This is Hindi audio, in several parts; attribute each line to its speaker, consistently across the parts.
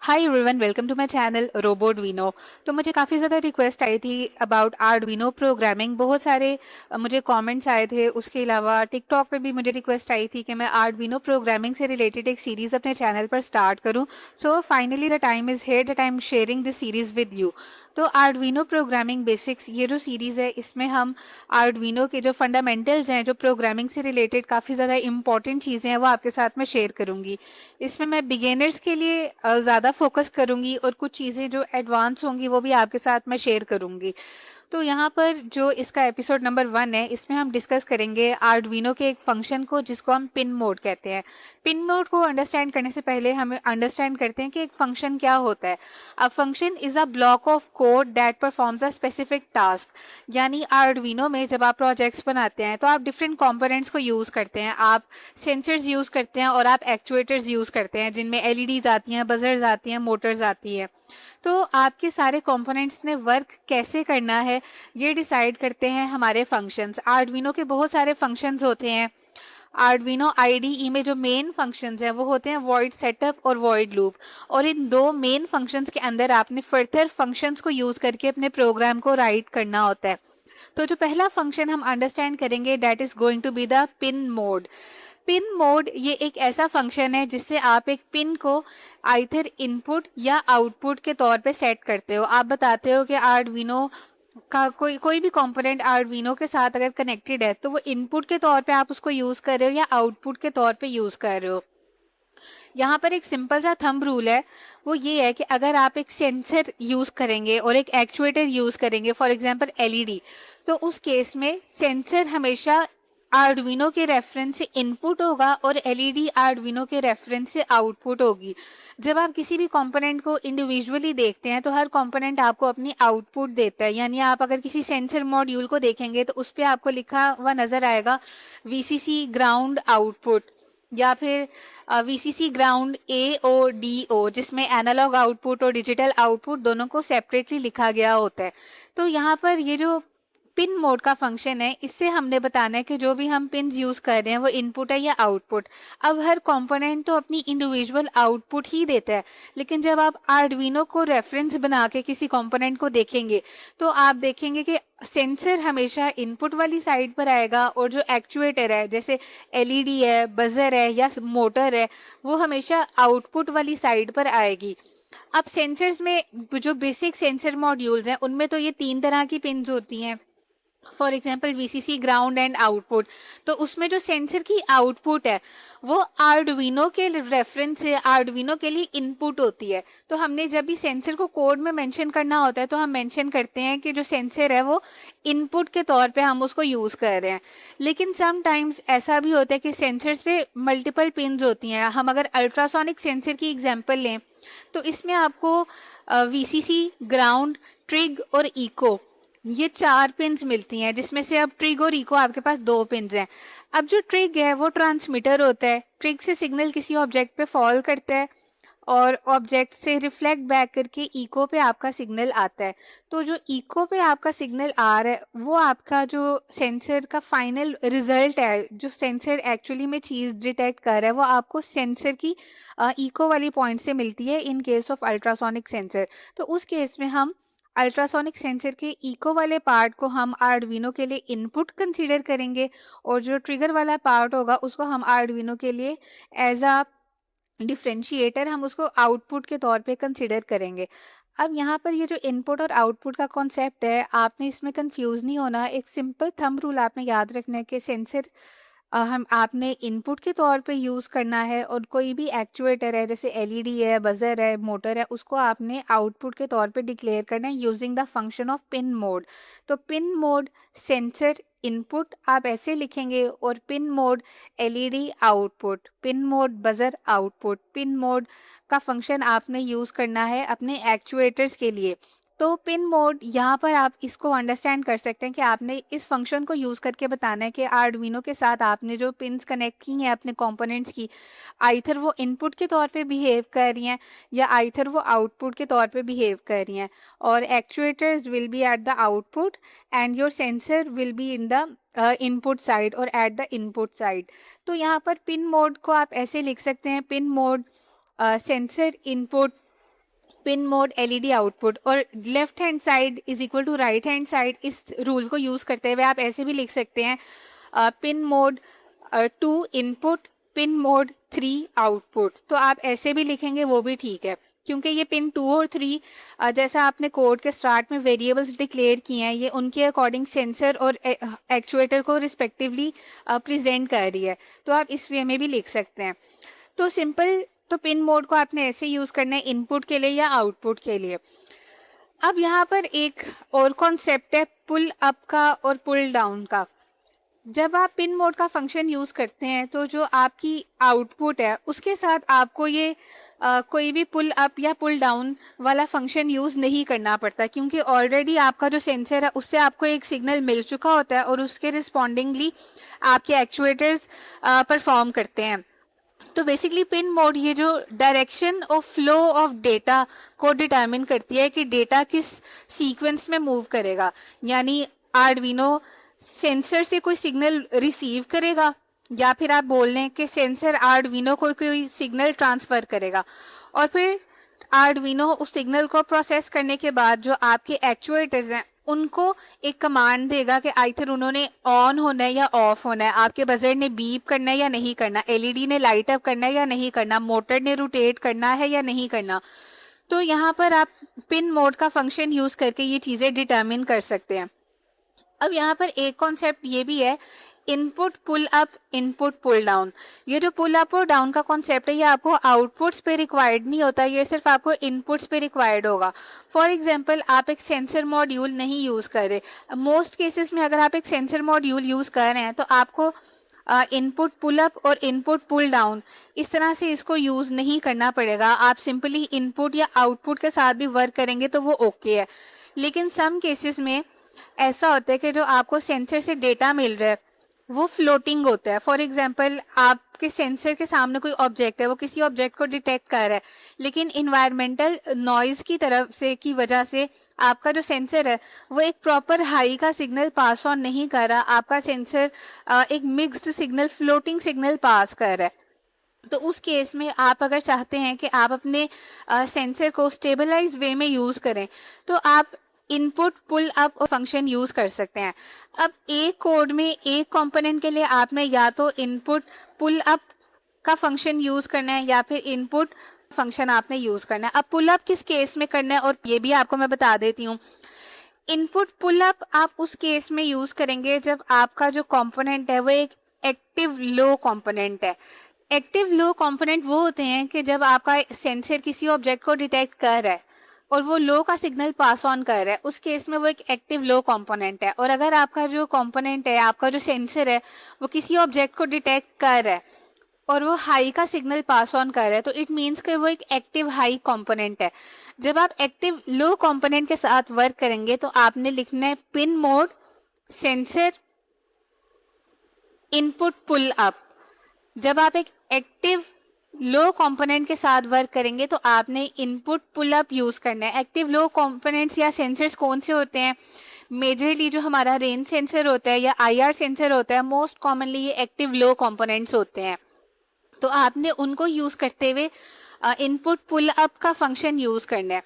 Speaker 1: Hi everyone, welcome to my channel रोबोडविनो। तो मुझे काफ़ी ज़्यादा रिक्वेस्ट आई थी अबाउट आर्डविनो प्रोग्रामिंग। बहुत सारे मुझे कमेंट्स आए थे। उसके अलावा टिकटॉक पे भी मुझे रिक्वेस्ट आई थी कि मैं आर्डविनो प्रोग्रामिंग से रिलेटेड एक सीरीज़ अपने चैनल पर स्टार्ट करूं। So finally the time is here that I am sharing this series with you. तो आर्डविनो प्रोग्रामिंग बेसिक्स ये जो सीरीज़ है, इसमें हम आर्डविनो के जो फंडामेंटल्स हैं, जो प्रोग्रामिंग से रिलेटेड काफ़ी ज़्यादा इंपॉर्टेंट चीज़ें हैं, वो आपके साथ में शेयर करूँगी। इसमें मैं बिगिनर्स के लिए ज़्यादा फोकस करूँगी और कुछ चीज़ें जो एडवांस होंगी वो भी आपके साथ मैं शेयर करूँगी। तो यहाँ पर जो इसका एपिसोड नंबर 1 है, इसमें हम डिस्कस करेंगे आर्डविनो के एक फंक्शन को जिसको हम पिन मोड कहते हैं। पिन मोड को अंडरस्टैंड करने से पहले हम अंडरस्टैंड करते हैं कि एक फंक्शन क्या होता है। A function is a block of code that performs a specific task. यानी आर्डविनो में जब आप प्रोजेक्ट्स बनाते हैं तो आप डिफरेंट कंपोनेंट्स को यूज़ करते हैं। आप सेंसर्स यूज़ करते हैं और आप एक्चुएटर्स यूज़ करते हैं, जिनमें एलईडीज आती हैं, बजर्स आती हैं, मोटर्स आती हैं। तो आपके सारे कंपोनेंट्स ने वर्क कैसे करना है, ये डिसाइड करते हैं हमारे फंक्शंस। आर्डविनो के बहुत सारे फंक्शंस होते हैं। आर्डविनो आईडीई में जो मेन फंक्शंस हैं वो होते हैं वॉइड सेटअप और वॉइड लूप। और इन दो मेन फंक्शंस के अंदर आपने फर्दर फंक्शंस को यूज़ करके अपने प्रोग्राम को राइट करना होता है। तो जो पहला फंक्शन हम अंडरस्टैंड करेंगे, that is going to be the pin mode. Pin mode ये एक ऐसा फंक्शन है जिससे आप एक पिन को आइदर इनपुट या आउटपुट के तौर पे सेट करते हो। आप बताते हो कि आर्डविनो का कोई कोई भी कंपोनेंट आर्डविनो के साथ अगर कनेक्टेड है तो वो इनपुट के तौर पे आप उसको यूज़ कर रहे हो या आउटपुट के तौर पे यूज़ कर रहे हो। यहाँ पर एक सिंपल सा थंब रूल है, वो ये है कि अगर आप एक सेंसर यूज़ करेंगे और एक एक्चुएटर यूज़ करेंगे, फॉर एग्जांपल एलईडी, तो उस केस में सेंसर हमेशा आर्डविनो के रेफरेंस से इनपुट होगा और एलईडी आर्डविनो के रेफरेंस से आउटपुट होगी। जब आप किसी भी कंपोनेंट को इंडिविजुअली देखते हैं तो हर कंपोनेंट आपको अपनी आउटपुट देता है। यानी आप अगर किसी सेंसर मॉड्यूल को देखेंगे तो उस पर आपको लिखा हुआ नज़र आएगा वीसीसी ग्राउंड आउटपुट, या फिर वीसीसी ग्राउंड AODO, जिसमें एनालॉग आउटपुट और डिजिटल आउटपुट दोनों को सेपरेटली लिखा गया होता है। तो यहाँ पर ये जो पिन मोड का फंक्शन है, इससे हमने बताना है कि जो भी हम पिन्स यूज़ कर रहे हैं वो इनपुट है या आउटपुट। अब हर कंपोनेंट तो अपनी इंडिविजुअल आउटपुट ही देता है, लेकिन जब आप आर्डविनो को रेफरेंस बना के किसी कंपोनेंट को देखेंगे तो आप देखेंगे कि सेंसर हमेशा इनपुट वाली साइड पर आएगा और जो एक्चुएटर है, जैसे एलईडी है, बजर है या मोटर है, वो हमेशा आउटपुट वाली साइड पर आएगी। अब सेंसर्स में जो बेसिक सेंसर मॉड्यूल्स हैं उनमें तो ये 3 तरह की पिन्स होती हैं, for example VCC ground and output. तो उसमें जो सेंसर की आउटपुट है वो आर्डविनो के रेफरेंस से आर्डविनो के लिए इनपुट होती है। तो हमने जब भी सेंसर को कोड में मेंशन करना होता है तो हम मेंशन करते हैं कि जो सेंसर है वो इनपुट के तौर पे हम उसको यूज़ कर रहे हैं। लेकिन समटाइम्स ऐसा भी होता है कि सेंसर्स पे मल्टीपल पिन्स होती हैं। हम अगर अल्ट्रासोनिक सेंसर की एग्जांपल लें तो इसमें आपको वीसीसी ग्राउंड, ट्रिग और इको, ये 4 पिन्स मिलती हैं, जिसमें से अब ट्रिग और इको आपके पास 2 पिन्स हैं। अब जो ट्रिग है वो ट्रांसमीटर होता है। ट्रिग से सिग्नल किसी ऑब्जेक्ट पे फॉल करता है और ऑब्जेक्ट से रिफ्लेक्ट बैक करके इको पे आपका सिग्नल आता है। तो जो इको पे आपका सिग्नल आ रहा है वो आपका जो सेंसर का फाइनल रिजल्ट है, जो सेंसर एक्चुअली में चीज़ डिटेक्ट कर रहा है, वो आपको सेंसर की इको वाली पॉइंट से मिलती है in case of ultrasonic sensor. तो उस केस में हम अल्ट्रासोनिक सेंसर के इको वाले पार्ट को हम आर्डविनो के लिए इनपुट कंसीडर करेंगे और जो ट्रिगर वाला पार्ट होगा उसको हम आर्डविनो के लिए एज अ डिफरेंशिएटर हम उसको आउटपुट के तौर पे कंसिडर करेंगे। अब यहाँ पर ये जो इनपुट और आउटपुट का कॉन्सेप्ट है, आपने इसमें कंफ्यूज नहीं होना। एक सिंपल थंब रूल आपने याद रखना है कि सेंसर हम आपने इनपुट के तौर पे यूज़ करना है और कोई भी एक्चुएटर है, जैसे एलईडी है, बजर है, मोटर है, उसको आपने आउटपुट के तौर पे डिक्लेयर करना है using the function of pin mode. तो पिन मोड सेंसर इनपुट आप ऐसे लिखेंगे और pin mode LED output, pin mode buzzer output. Pin mode का फंक्शन आपने यूज़ करना है अपने एक्चुएटर्स के लिए। तो पिन मोड यहाँ पर आप इसको अंडरस्टैंड कर सकते हैं कि आपने इस फंक्शन को यूज़ करके बताना है कि आर्डविनो के साथ आपने जो पिन्स कनेक्ट की हैं अपने कंपोनेंट्स की, आइथर वो इनपुट के तौर पे बिहेव कर रही हैं या आइथर वो आउटपुट के तौर पे बिहेव कर रही हैं। और actuators will be at the output and your sensor will be in the input side और एट द इनपुट साइड। तो यहाँ पर पिन मोड को आप ऐसे लिख सकते हैं, pin mode sensor input pin mode LED output और left hand side is equal to right hand side, इस रूल को यूज़ करते हुए आप ऐसे भी लिख सकते हैं pin mode 2 input, pin mode 3 output. तो आप ऐसे भी लिखेंगे वो भी ठीक है, क्योंकि ये पिन 2 और 3 जैसा आपने कोड के स्टार्ट में वेरिएबल्स डिक्लेयर किए हैं, ये उनके अकॉर्डिंग सेंसर और एक्चुएटर को रिस्पेक्टिवली प्रेजेंट कर रही है। तो आप इस वे में भी लिख सकते हैं। तो सिंपल, तो पिन मोड को आपने ऐसे यूज़ करना है इनपुट के लिए या आउटपुट के लिए। अब यहाँ पर एक और कॉन्सेप्ट है पुल अप का और पुल डाउन का। जब आप पिन मोड का फंक्शन यूज़ करते हैं तो जो आपकी आउटपुट है उसके साथ आपको ये कोई भी पुल अप या पुल डाउन वाला फंक्शन यूज़ नहीं करना पड़ता, क्योंकि ऑलरेडी आपका जो सेंसर है उससे आपको एक सिग्नल मिल चुका होता है और उसके रिस्पॉन्डिंगली आपके एक्चुएटर्स परफॉर्म करते हैं। तो बेसिकली पिन मोड ये जो direction of flow of data को डिटरमिन करती है कि डेटा किस सीक्वेंस में मूव करेगा। यानी आर्डुइनो सेंसर से कोई सिग्नल रिसीव करेगा या फिर आप बोल लें कि सेंसर आर्डुइनो को कोई सिग्नल ट्रांसफ़र करेगा और फिर आर्डुइनो उस सिग्नल को प्रोसेस करने के बाद जो आपके एक्चुएटर्स हैं उनको एक कमांड देगा कि आइथर उन्होंने ऑन होना है या ऑफ होना है, आपके बजर ने बीप करना है या नहीं करना, एलईडी ने लाइट अप करना है या नहीं करना, मोटर ने रोटेट करना है या नहीं करना। तो यहाँ पर आप पिन मोड का फंक्शन यूज़ करके ये चीज़ें डिटर्मिन कर सकते हैं। अब यहाँ पर एक कॉन्सेप्ट ये भी है input pull up, input pull down. ये जो पुल अप और डाउन का कॉन्सेप्ट है ये आपको आउटपुट्स पे रिक्वायर्ड नहीं होता, ये सिर्फ आपको इनपुट्स पे रिक्वायर्ड होगा। फॉर एग्जांपल आप एक सेंसर मॉड्यूल नहीं यूज़ कर रहे, मोस्ट केसेस में अगर आप एक सेंसर मॉड्यूल यूज़ कर रहे हैं तो आपको इनपुट पुल अप और इनपुट पुल डाउन इस तरह से इसको यूज़ नहीं करना पड़ेगा। आप सिंपली इनपुट या आउटपुट के साथ भी वर्क करेंगे तो वो ओके है। लेकिन सम केसेस में ऐसा होता है कि जो आपको सेंसर से डेटा मिल रहा है वो फ्लोटिंग होता है। फॉर एग्जांपल आपके सेंसर के सामने कोई ऑब्जेक्ट है, वो किसी ऑब्जेक्ट को डिटेक्ट कर रहा है, लेकिन इन्वायरमेंटल नॉइज़ की तरफ से की वजह से आपका जो सेंसर है वो एक प्रॉपर हाई का सिग्नल पास ऑन नहीं कर रहा, आपका सेंसर एक mixed signal, floating signal pass कर रहा है। तो उस केस में आप अगर चाहते हैं कि आप अपने सेंसर को स्टेबलाइज वे में यूज़ करें तो आप input pull up function use कर सकते हैं। अब एक कोड में एक कंपोनेंट के लिए आपने या तो इनपुट पुल अप का फंक्शन यूज़ करना है या फिर इनपुट फंक्शन आपने यूज़ करना है। अब पुल अप किस केस में करना है और ये भी आपको मैं बता देती हूँ। इनपुट पुल अप आप उस केस में यूज़ करेंगे जब आपका जो कंपोनेंट है वो एक एक्टिव लो कंपोनेंट है। एक्टिव लो कंपोनेंट वो होते हैं कि जब आपका सेंसर किसी ऑब्जेक्ट को डिटेक्ट कर रहा है और वो लो का सिग्नल पास ऑन कर रहा है, उस केस में वो एक एक्टिव लो कंपोनेंट है। और अगर आपका जो कंपोनेंट है, आपका जो सेंसर है, वो किसी ऑब्जेक्ट को डिटेक्ट कर रहा है और वो हाई का सिग्नल पास ऑन कर रहा है तो इट मीन्स कि वो एक एक्टिव हाई कंपोनेंट है। जब आप एक्टिव लो कंपोनेंट के साथ वर्क करेंगे तो आपने लिखना है pin mode sensor input pull up. जब आप एक एक्टिव लो कंपोनेंट के साथ वर्क करेंगे तो आपने इनपुट पुल अप यूज़ करना है। एक्टिव लो कंपोनेंट्स या सेंसर्स कौन से होते हैं? मेजरली जो हमारा रेंज सेंसर होता है या आईआर सेंसर होता है, मोस्ट कॉमनली ये एक्टिव लो कंपोनेंट्स होते हैं। तो आपने उनको यूज़ करते हुए इनपुट पुल अप का फंक्शन यूज़ करना है।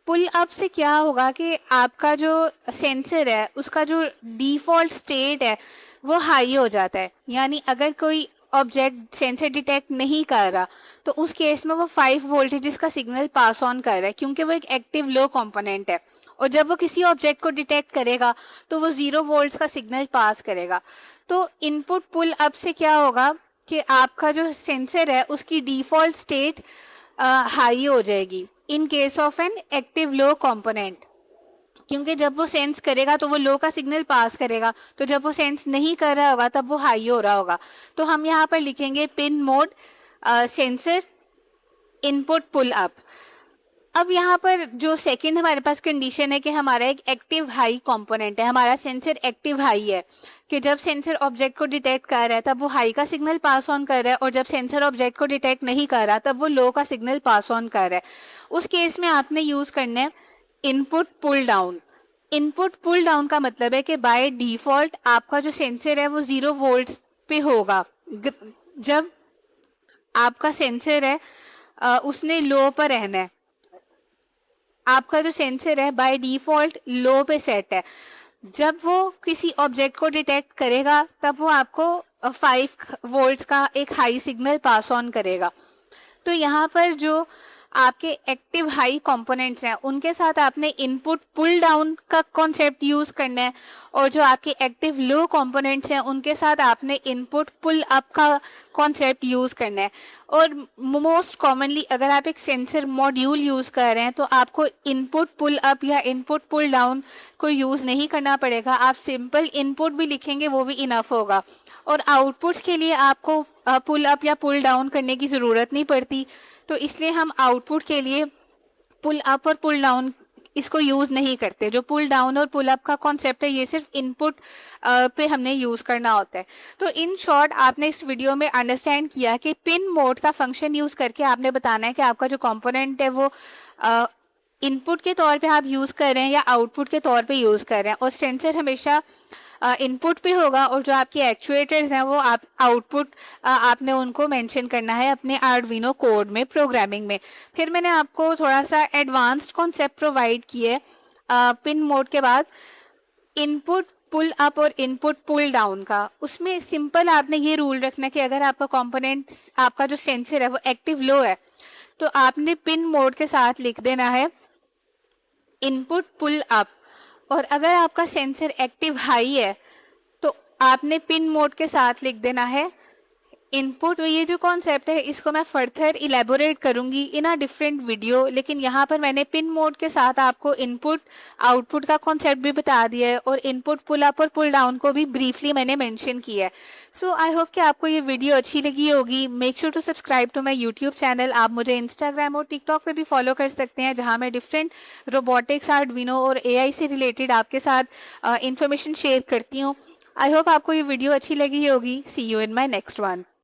Speaker 1: पुल अप से क्या होगा कि आपका जो सेंसर है उसका जो डिफ़ॉल्ट स्टेट है वो हाई हो जाता है। यानी अगर कोई ऑब्जेक्ट सेंसर डिटेक्ट नहीं कर रहा तो उस केस में वो 5 वोल्टेज का सिग्नल पास ऑन कर रहा है, क्योंकि वो एक एक्टिव लो कंपोनेंट है। और जब वो किसी ऑब्जेक्ट को डिटेक्ट करेगा तो वो 0 वोल्ट्स का सिग्नल पास करेगा। तो इनपुट पुल अप से क्या होगा कि आपका जो सेंसर है उसकी डिफ़ॉल्ट स्टेट हाई हो जाएगी in case of an active low component, क्योंकि जब वो सेंस करेगा तो वो लो का सिग्नल पास करेगा, तो जब वो सेंस नहीं कर रहा होगा तब वो हाई हो रहा होगा। तो हम यहाँ पर लिखेंगे pin mode sensor input pull up. अब यहाँ पर जो सेकंड हमारे पास कंडीशन है कि हमारा एक एक्टिव हाई कंपोनेंट है, हमारा सेंसर एक्टिव हाई है कि जब सेंसर ऑब्जेक्ट को डिटेक्ट कर रहा है तब वो हाई का सिग्नल पास ऑन कर रहा है और जब सेंसर ऑब्जेक्ट को डिटेक्ट नहीं कर रहा तब वो लो का सिग्नल पास ऑन कर रहा है। उस केस में आपने यूज़ करना है input pull down. Input pull down का मतलब है कि बाय डिफ़ॉल्ट आपका जो सेंसर है वो 0 वोल्ट्स पे होगा। जब आपका सेंसर है उसने लो पर रहना है, आपका जो सेंसर है बाय डिफ़ॉल्ट लो पे सेट है। जब वो किसी ऑब्जेक्ट को डिटेक्ट करेगा तब वो आपको 5 वोल्ट्स का एक हाई सिग्नल पास ऑन करेगा। तो यहाँ पर जो आपके एक्टिव हाई कंपोनेंट्स हैं उनके साथ आपने इनपुट पुल डाउन का कॉन्सेप्ट यूज़ करना है, और जो आपके एक्टिव लो कंपोनेंट्स हैं उनके साथ आपने इनपुट पुल अप का कॉन्सेप्ट यूज़ करना है। और मोस्ट कॉमनली अगर आप एक सेंसर मॉड्यूल यूज़ कर रहे हैं तो आपको इनपुट पुल अप या इनपुट पुल डाउन को यूज़ नहीं करना पड़ेगा। आप सिंपल इनपुट भी लिखेंगे वो भी इनफ होगा, और आउटपुट्स के लिए आपको पुल अप या पुल डाउन करने की ज़रूरत नहीं पड़ती। तो इसलिए हम आउटपुट के लिए पुल अप और पुल डाउन इसको यूज़ नहीं करते। जो पुल डाउन और पुल अप का कॉन्सेप्ट है ये सिर्फ इनपुट पे हमने यूज़ करना होता है। तो इन शॉर्ट आपने इस वीडियो में अंडरस्टैंड किया कि पिन मोड का फंक्शन यूज़ करके आपने बताना है कि आपका जो कंपोनेंट है वो इनपुट के तौर पे आप यूज़ कर रहे हैं या आउटपुट के तौर पे यूज़ कर रहे हैं। और सेंसर हमेशा इनपुट पे होगा, और जो आपके एक्चुएटर्स हैं वो आप आउटपुट आपने उनको मेंशन करना है अपने आर्डुइनो कोड में प्रोग्रामिंग में। फिर मैंने आपको थोड़ा सा एडवांस्ड कॉन्सेप्ट प्रोवाइड किए पिन मोड के बाद इनपुट पुल अप और इनपुट पुल डाउन का। उसमें सिंपल आपने ये रूल रखना कि अगर आपका कंपोनेंट आपका जो सेंसर है वो एक्टिव लो है तो आपने पिन मोड के साथ लिख देना है इनपुट पुल अप, और अगर आपका सेंसर एक्टिव हाई है तो आपने पिन मोड के साथ लिख देना है इनपुट। ये जो कॉन्सेप्ट है इसको मैं फर्दर इलेबोरेट करूंगी इन अ डिफरेंट वीडियो, लेकिन यहाँ पर मैंने पिन मोड के साथ आपको इनपुट आउटपुट का कॉन्सेप्ट भी बता दिया है, और इनपुट पुल अप और पुल डाउन को भी ब्रीफली मैंने मेंशन किया है। सो आई होप कि आपको ये वीडियो अच्छी लगी होगी। Make sure to subscribe to my YouTube channel. आप मुझे इंस्टाग्राम और टिकटॉक पे भी फॉलो कर सकते हैं, जहाँ मैं डिफरेंट रोबोटिक्स, आर्डुइनो और AI से रिलेटेड आपके साथ इंफॉर्मेशन शेयर करती हूँ। आई होप आपको ये वीडियो अच्छी लगी होगी। See you in my next one.